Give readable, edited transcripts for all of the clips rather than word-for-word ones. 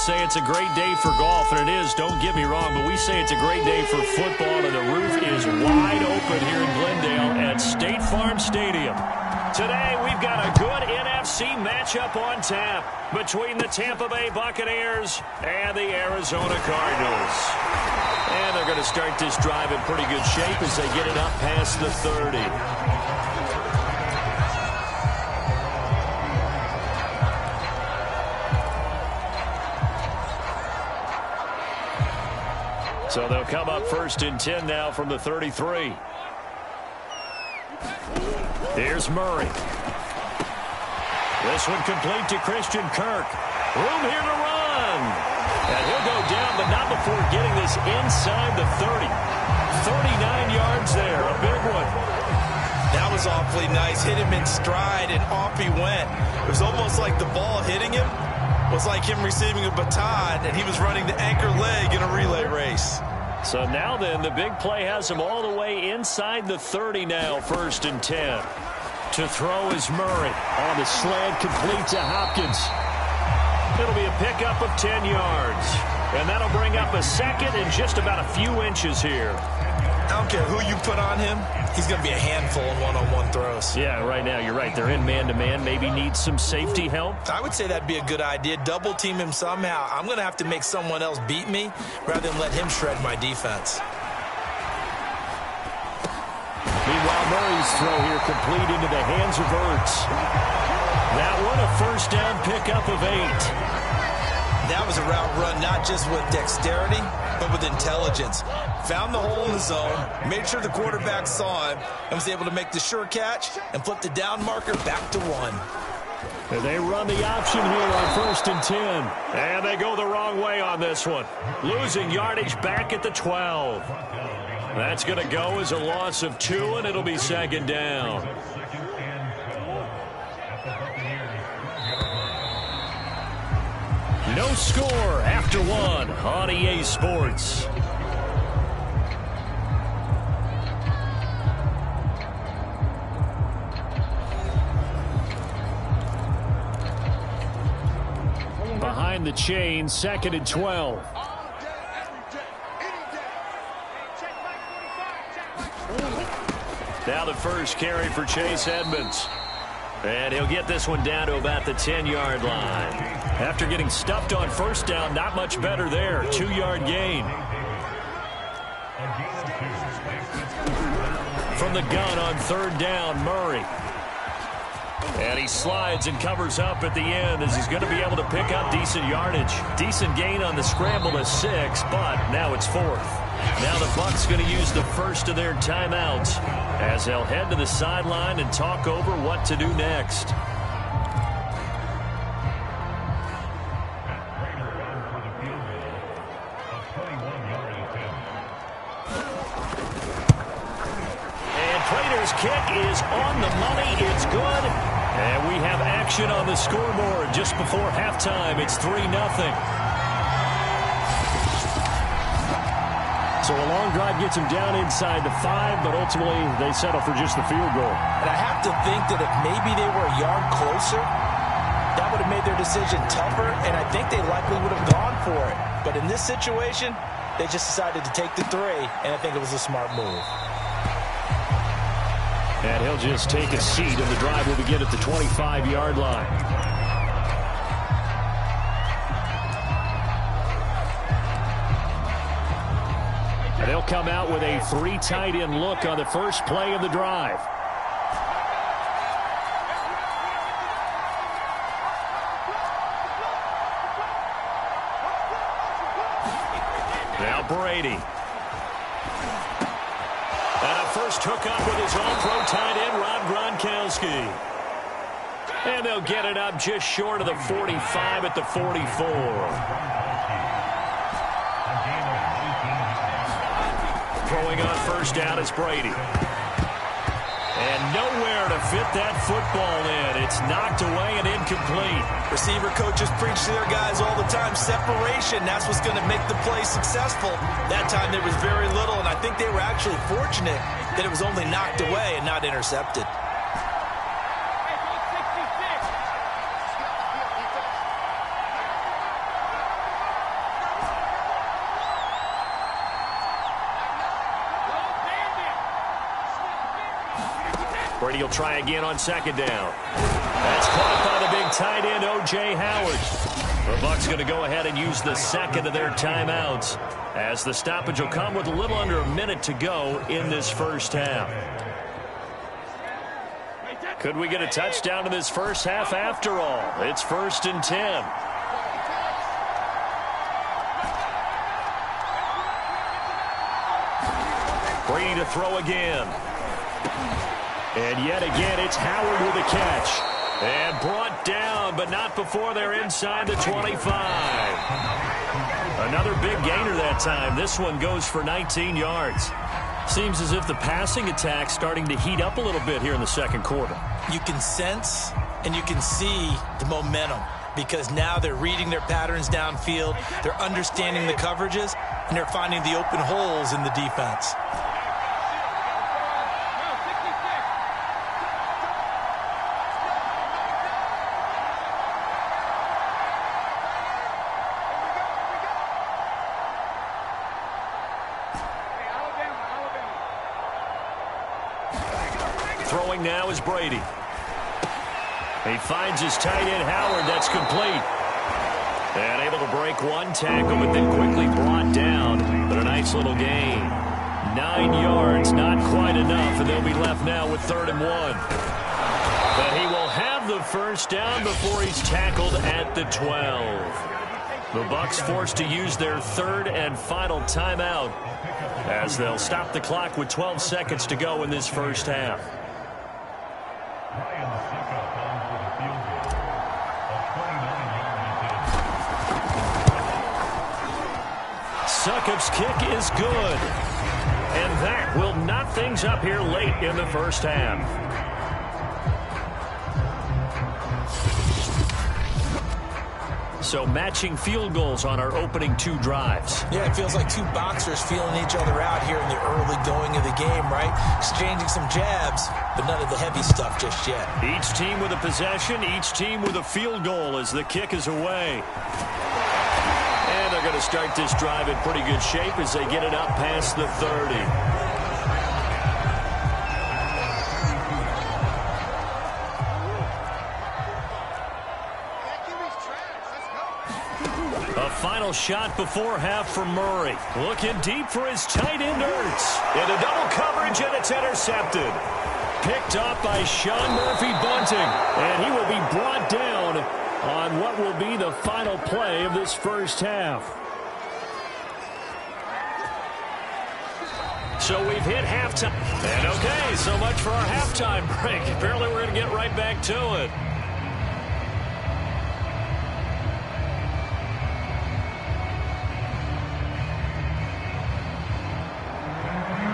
say it's a great day for golf, and it is, don't get me wrong, but we say it's a great day for football, and the roof is wide open here in Glendale at State Farm Stadium. Today, we've got a good NFC matchup on tap between the Tampa Bay Buccaneers and the Arizona Cardinals. And they're going to start this drive in pretty good shape as they get it up past the 30. So they'll come up 1st and 10 now from the 33. Here's Murray. This one complete to Christian Kirk. Room here to run. And he'll go down, but not before getting this inside the 30. 39 yards there, a big one. That was awfully nice. Hit him in stride, and off he went. It was almost like the ball hitting him was like him receiving a baton, and he was running the anchor leg in a relay race. So now then, the big play has him all the way inside the 30 now, 1st and 10. To throw is Murray. On the slant, complete to Hopkins. It'll be a pickup of 10 yards. And that'll bring up a second and just about a few inches here. I don't care who you put on him. He's going to be a handful in one-on-one throws. Yeah, right now, you're right. They're in man-to-man. Maybe need some safety help. I would say that'd be a good idea. Double team him somehow. I'm going to have to make someone else beat me rather than let him shred my defense. Meanwhile, Murray's throw here complete into the hands of Ertz. That one a 1st down pickup of 8. That was a route run not just with dexterity, but with intelligence. Found the hole in the zone, made sure the quarterback saw him, and was able to make the sure catch and flip the down marker back to 1. And they run the option here on 1st and 10. And they go the wrong way on this one. Losing yardage back at the 12. That's going to go as a loss of 2, and it'll be 2nd down. No score after 1 on EA Sports. Behind the chain, 2nd and 12. Now the first carry for Chase Edmonds. And he'll get this one down to about the 10-yard line. After getting stuffed on 1st down, not much better there. 2-yard gain. From the gun on 3rd down, Murray. And he slides and covers up at the end as he's going to be able to pick up decent yardage. Decent gain on the scramble to 6, but now it's 4th. Now the Bucs going to use the first of their timeouts as they'll head to the sideline and talk over what to do next. And Prater's kick is on the money. It's good. And we have action on the scoreboard just before halftime. It's 3-0. So a long drive gets him down inside the 5, but ultimately they settle for just the field goal. And I have to think that if maybe they were a yard closer, that would have made their decision tougher, and I think they likely would have gone for it. But in this situation, they just decided to take the 3, and I think it was a smart move. And he'll just take a seat, and the drive will begin at the 25-yard line. And they'll come out with a 3 tight end look on the first play of the drive. Now Brady. And a first hookup with his all-pro tight end, Rob Gronkowski. And they'll get it up just short of the 45 at the 44. Throwing on 1st down is Brady. And nowhere to fit that football in. It's knocked away and incomplete. Receiver coaches preach to their guys all the time. Separation, that's what's going to make the play successful. That time there was very little, and I think they were actually fortunate that it was only knocked away and not intercepted. Brady will try again on second down. That's caught by the big tight end, O.J. Howard. The Bucs going to go ahead and use the second of their timeouts as the stoppage will come with a little under a minute to go in this first half. Could we get a touchdown in this first half after all? It's 1st and 10. Brady to throw again. And yet again, it's Howard with a catch. And brought down, but not before they're inside the 25. Another big gainer that time. This one goes for 19 yards. Seems as if the passing attack's starting to heat up a little bit here in the second quarter. You can sense and you can see the momentum because now they're reading their patterns downfield, they're understanding the coverages, and they're finding the open holes in the defense. Throwing now is Brady. He finds his tight end, Howard. That's complete. And able to break one tackle, but then quickly brought down. But a nice little gain. 9 yards, not quite enough, and they'll be left now with 3rd and 1. But he will have the first down before he's tackled at the 12. The Bucs forced to use their 3rd and final timeout as they'll stop the clock with 12 seconds to go in this first half. Succop's kick is good. And that will knot things up here late in the first half. So matching field goals on our opening 2 drives. Yeah, it feels like 2 boxers feeling each other out here in the early going of the game, right? Exchanging some jabs, but none of the heavy stuff just yet. Each team with a possession, each team with a field goal as the kick is away. And they're going to start this drive in pretty good shape as they get it up past the 30. A final shot before half for Murray. Looking deep for his tight end, Ertz. Into double coverage, and it's intercepted. Picked up by Sean Murphy-Bunting. And he will be brought down on what will be the final play of this first half. So we've hit halftime. And okay, so much for our halftime break. Apparently we're going to get right back to it.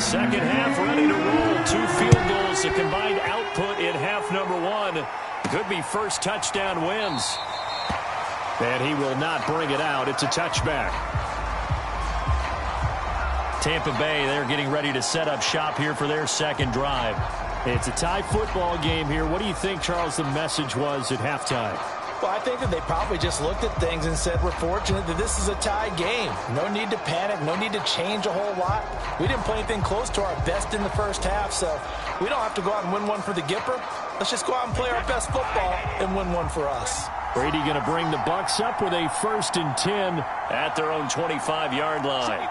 Second half ready to roll. 2 field goals, the combined output in half number 1. Could be first touchdown wins. And he will not bring it out. It's a touchback. Tampa Bay, they're getting ready to set up shop here for their second drive. It's a tie football game here. What do you think, Charles, the message was at halftime? Well, I think that they probably just looked at things and said, we're fortunate that this is a tie game. No need to panic. No need to change a whole lot. We didn't play anything close to our best in the first half, so we don't have to go out and win one for the Gipper. Let's just go out and play our best football and win one for us. Brady going to bring the Bucs up with a 1st and 10 at their own 25-yard line.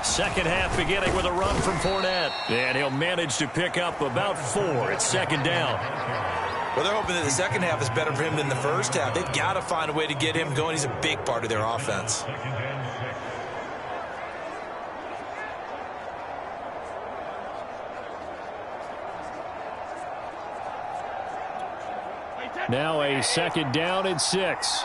Second half beginning with a run from Fournette. And he'll manage to pick up about 4. It's 2nd down. Well, they're hoping that the second half is better for him than the first half. They've got to find a way to get him going. He's a big part of their offense. Now a 2nd down and 6.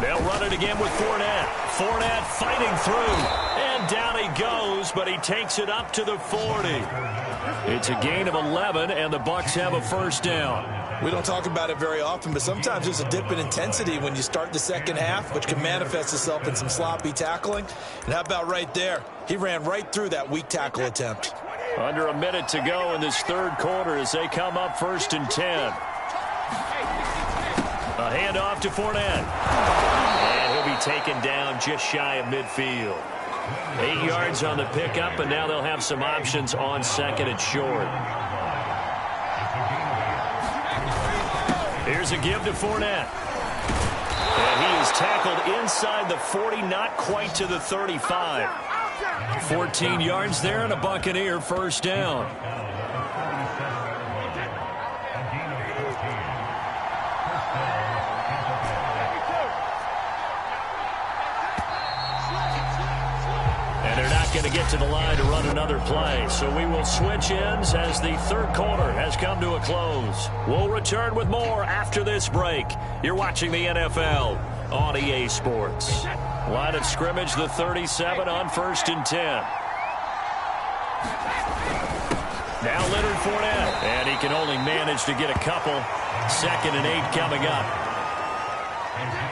They'll run it again with Fournette. Fournette fighting through. And down he goes, but he takes it up to the 40. It's a gain of 11, and the Bucs have a first down. We don't talk about it very often, but sometimes there's a dip in intensity when you start the second half, which can manifest itself in some sloppy tackling. And how about right there? He ran right through that weak tackle attempt. Under a minute to go in this third quarter as they come up 1st and 10. A handoff to Fournette. And he'll be taken down just shy of midfield. 8 yards on the pickup, and now they'll have some options on 2nd and short. Here's a give to Fournette. And he is tackled inside the 40, not quite to the 35. 14 yards there and a Buccaneer first down. And they're not going to get to the line to run another play. So we will switch ends as the third quarter has come to a close. We'll return with more after this break. You're watching the NFL on EA Sports. Line of scrimmage, the 37 on 1st and 10. Now Leonard Fournette. And he can only manage to get a couple. 2nd and 8 coming up.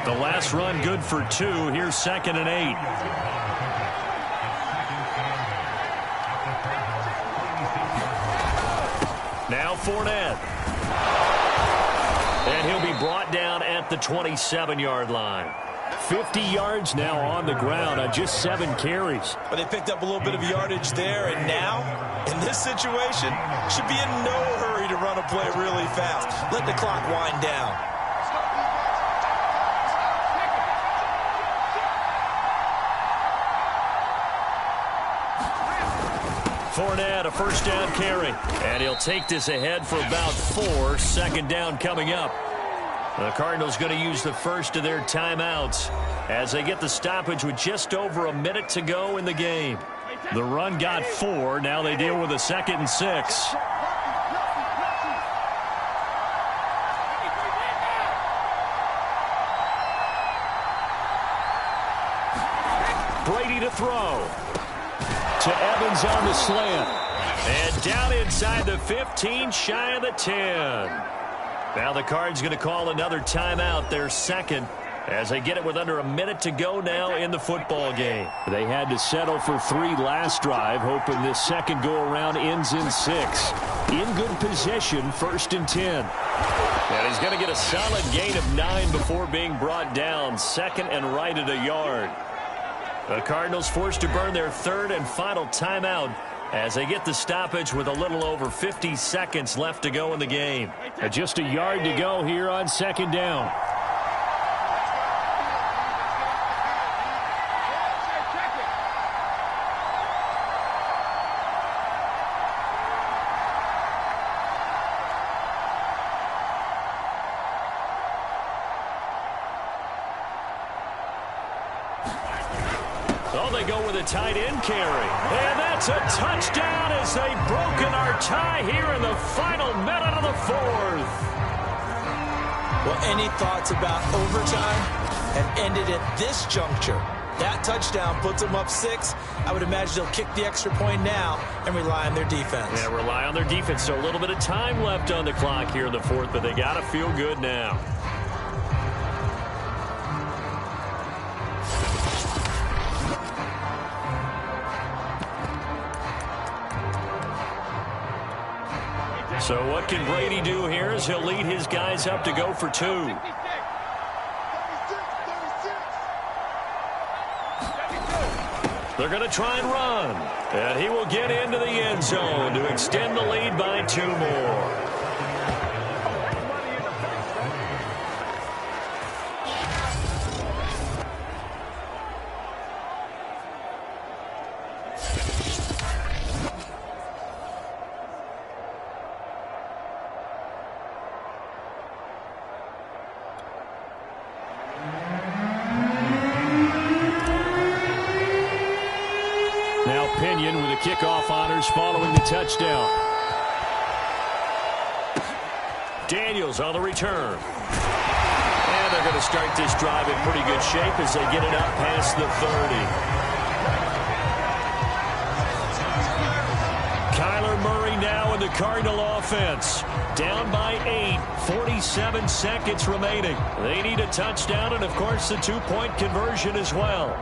The last run good for 2. Here's 2nd and 8. Now Fournette. And he'll be brought down at the 27-yard line. 50 yards now on the ground on just 7 carries. But they picked up a little bit of yardage there, and now, in this situation, should be in no hurry to run a play really fast. Let the clock wind down. Fournette, a first down carry. And he'll take this ahead for about 4. 2nd down coming up. The Cardinals going to use the first of their timeouts as they get the stoppage with just over a minute to go in the game. The run got 4. Now they deal with a 2nd and 6. Brady to throw. To Evans on the slant. And down inside the 15, shy of the 10. Now the Cards going to call another timeout, their second, as they get it with under a minute to go now in the football game. They had to settle for 3 last drive, hoping this second go-around ends in 6. In good position, 1st and 10. And he's going to get a solid gain of 9 before being brought down, 2nd and right at a yard. The Cardinals forced to burn their 3rd and final timeout as they get the stoppage with a little over 50 seconds left to go in the game. Just a yard to go here on 2nd down. Oh, they go with a tight end carry. And that's a touchdown as they've broken our tie here in the final minute of the 4th. Well, any thoughts about overtime have ended at this juncture. That touchdown puts them up 6. I would imagine they'll kick the extra point now and rely on their defense. Yeah, rely on their defense. So a little bit of time left on the clock here in the 4th, but they got to feel good now. So what can Brady do here as he'll lead his guys up to go for 2. They're going to try and run. And he will get into the end zone to extend the lead by 2 more. Kickoff honors following the touchdown. Daniels on the return. And the they're going to start this drive in pretty good shape as they get it up past the 30. Kyler Murray now in the Cardinal offense. Down by 8, 47 seconds remaining. They need a touchdown and, of course, the two-point conversion as well.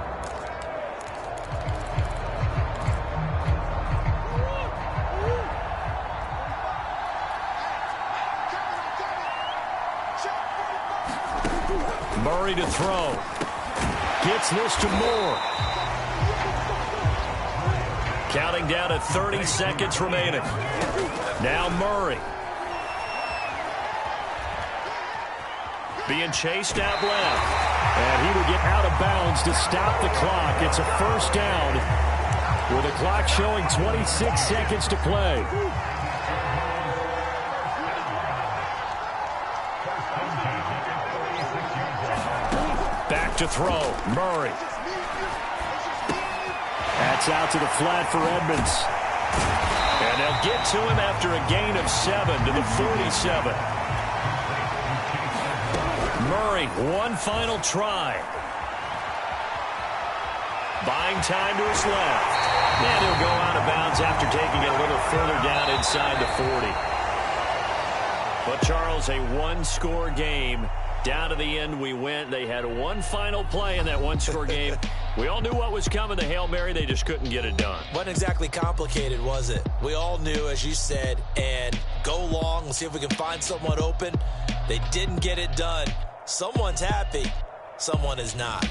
Murray to throw. Gets this to Moore. Counting down at 30 seconds remaining. Now Murray. Being chased out left. And he would get out of bounds to stop the clock. It's a first down with the clock showing 26 seconds to play. Back to throw. Murray. That's out to the flat for Edmonds. And they'll get to him after a gain of 7 to the 47. Murray, one final try. Buying time to his left. And he'll go out of bounds after taking it a little further down inside the 40. But, Charles, a one-score game. Down to the end we went. They had one final play in that one-score game. We all knew what was coming. The Hail Mary, they just couldn't get it done. Wasn't exactly complicated, was it? We all knew, as you said, and go long. We'll see if we can find someone open. They didn't get it done. Someone's happy. Someone is not.